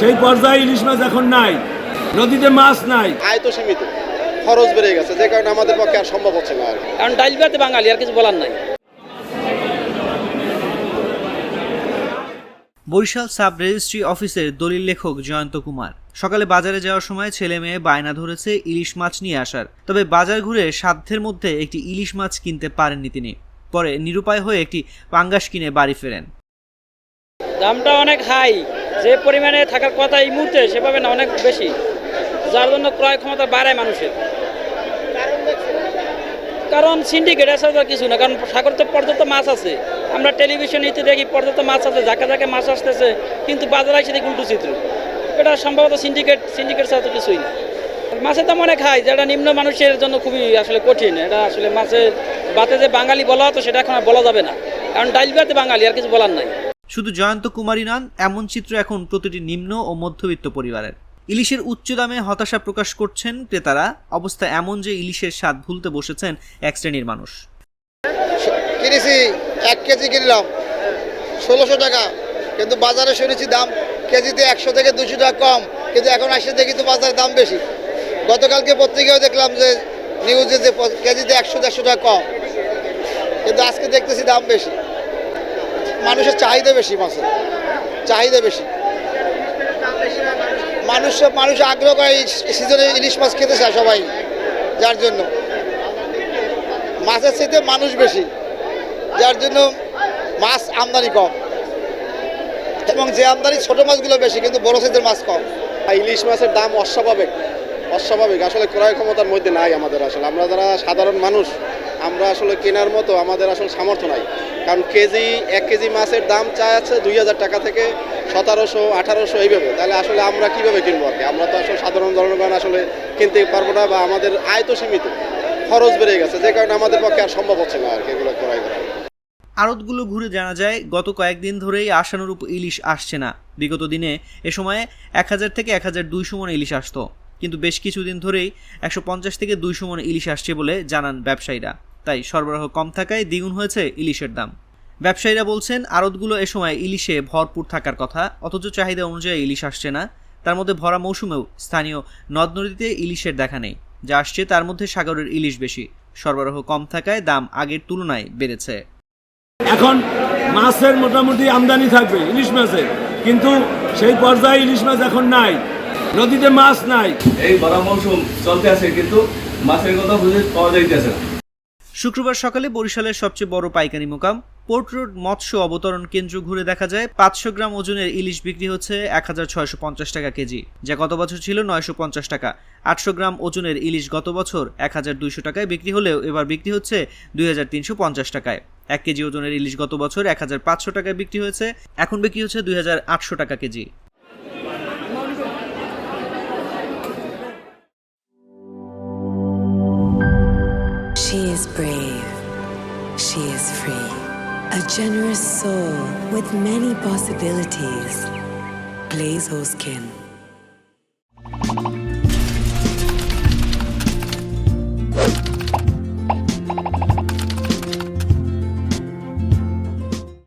সেই পর্যায়ে ইলিশ মাছ এখন নাই, নদীতে মাছ নাই, আয় তো সীমিত, খরচ বেড়ে গেছে, যে কারণে আমাদের পক্ষে আর সম্ভব হচ্ছে না। কারণ ডাইল ভাতে বাঙালি, আর কিছু বলার নাই। বরিশাল সাব রেজিস্ট্রি অফিসের দলিল লেখক জয়ন্ত কুমার সকালে বাজারে যাওয়ার সময় ছেলে মেয়ে বায়না ধরেছে ইলিশ মাছ নিয়ে আসার, তবে বাজার ঘুরে সাধ্যের মধ্যে একটি ইলিশ মাছ কিনতে পারেননি তিনি। পরে নিরুপায় হয়ে একটি পাঙ্গাস কিনে বাড়ি ফেরেন। দামটা অনেক হাই, যে পরিমাণে থাকার কথা এই মুহূর্তে সেভাবে না, অনেক বেশি, যার জন্য ক্রয় ক্ষমতা বাড়ায় মানুষের। কারণ সিন্ডিকেট আসা কিছু না, কারণ সাগর তো পর্যাপ্ত মাছ আছে, আমরা টেলিভিশনে ইতে দেখি পর্যাপ্ত মাছ আছে, যাকে যাকে মাছ আসতেছে, কিন্তু বাজারে এসে দেখি উল্টো চিত্র। এটা সম্ভবত সিন্ডিকেট ছাড়া তো কিছুই না। মাছের দাম অনেক হাই, যেটা নিম্ন মানুষের জন্য খুবই আসলে কঠিন। এটা আসলে মাছের বাতে যে বাঙালি বলা হতো সেটা এখন আর বলা যাবে না, কারণ ডাইল ভাতে বাঙালি, আর কিছু বলার নাই। শুধু জয়ন্ত কুমারই নন, এমন চিত্র এখন প্রতিটি নিম্ন ও মধ্যবিত্ত পরিবারের। ইলিশের উচ্চ দামে হতাশা প্রকাশ করছেন ক্রেতারা। অবস্থা এমন যে ইলিশের স্বাদ ভুলতে বসেছেন এক শ্রেণীর মানুষ। কিনেছি 1 কেজি কিনলাম 1600 টাকা, কিন্তু বাজারে শুনেছি দাম কেজিতে 100 থেকে 200 টাকা কম, কিন্তু এখন আসে দেখি তো বাজারের দাম বেশি। গতকালকে পত্রিকায় দেখলাম যে নিউজে যে কেজিতে 100-150 টাকা কম, কিন্তু আজকে দেখতেছি দাম বেশি। মানুষের চাহিদা বেশি, মাছের চাহিদা বেশি, মানুষ আগ্রহ করে সিজনে ইলিশ মাছ খেতে চায় সবাই, যার জন্য মাছের চাইতে মানুষ বেশি, যার জন্য মাছ আমদানি কম, এবং যে আমদানি ছোট মাছগুলো বেশি, কিন্তু বড় সাইজের মাছ কম। ইলিশ মাছের দাম অস্বাভাবিক আসলে ক্রয় ক্ষমতার মধ্যে নাই আমাদের। আসলে আমরা যারা সাধারণ মানুষ, আমরা আসলে কেনার মতো আমাদের আসলে সামর্থ্য নাই। কারণ 1 কেজি মাছের দাম চাচ্ছে 2000 টাকা থেকে 1700-1800 এইভাবে। তাহলে আসলে আমরা কিভাবে কিনবো? আর কি আমরা তো আসলে সাধারণ জনগণ আসলে কিনতে পারবো না, বা আমাদের আয় তো সীমিত, খরচ বেড়ে গেছে, যে কারণে আমাদের পক্ষে আর সম্ভব হচ্ছে না আর কি এগুলো ক্রয় করা। আড়তগুলো ঘুরে জানা যায় গত কয়েকদিন ধরেই আশানুরূপ ইলিশ আসছে না। বিগত দিনে এ সময়ে 1000 থেকে 1200 মণ ইলিশ আসতো, কিন্তু বেশ কিছুদিন ধরেই 150 থেকে 200 মণ ইলিশ আসছে বলে জানান ব্যবসায়ীরা। তাই সরবরাহ কম থাকায় দ্বিগুণ হয়েছে ইলিশের দাম। ব্যবসায়ীরা বলছেন আড়তগুলো এ সময় ইলিশে ভরপুর থাকার কথা, অথচ চাহিদা অনুযায়ী ইলিশ আসছে না। তার মধ্যে ভরা মৌসুমেও স্থানীয় নদ নদীতে ইলিশের দেখা নেই, যা আসছে তার মধ্যে সাগরের ইলিশ বেশি। সরবরাহ কম থাকায় দাম আগের তুলনায় বেড়েছে। এখন মাছের মোটামুটি আমদানি থাকবে ইলিশ মাছের, কিন্তু সেই পর্যায়ে ইলিশ মাছ এখন নাই, নদীতে মাছ নাই। এই ভরা মৌসুম চলতে আছে, কিন্তু মাছের কথা বুঝে পাওয়া যাইতেছে না। শুক্রবার সকালে বরিশালের সবচেয়ে বড় পাইকারি মোকাম পোর্ট রোড মৎস্য অবতরণ কেন্দ্র ঘুরে দেখা যায় 500 গ্রাম ওজনের ইলিশ বিক্রি হচ্ছে 1650 টাকা কেজি, যা গত বছর ছিল 950 টাকা। 800 গ্রাম ওজনের ইলিশ গত বছর 1200 টাকায় বিক্রি হলেও এবার বিক্রি হচ্ছে 2350 টাকায়। 1 কেজি ওজনের ইলিশ গত বছর 1500 টাকায় বিক্রি হয়েছে, এখন বিক্রি হচ্ছে 2800 টাকা KG. She is brave. She is free. A generous soul with many possibilities. Glaze Skin.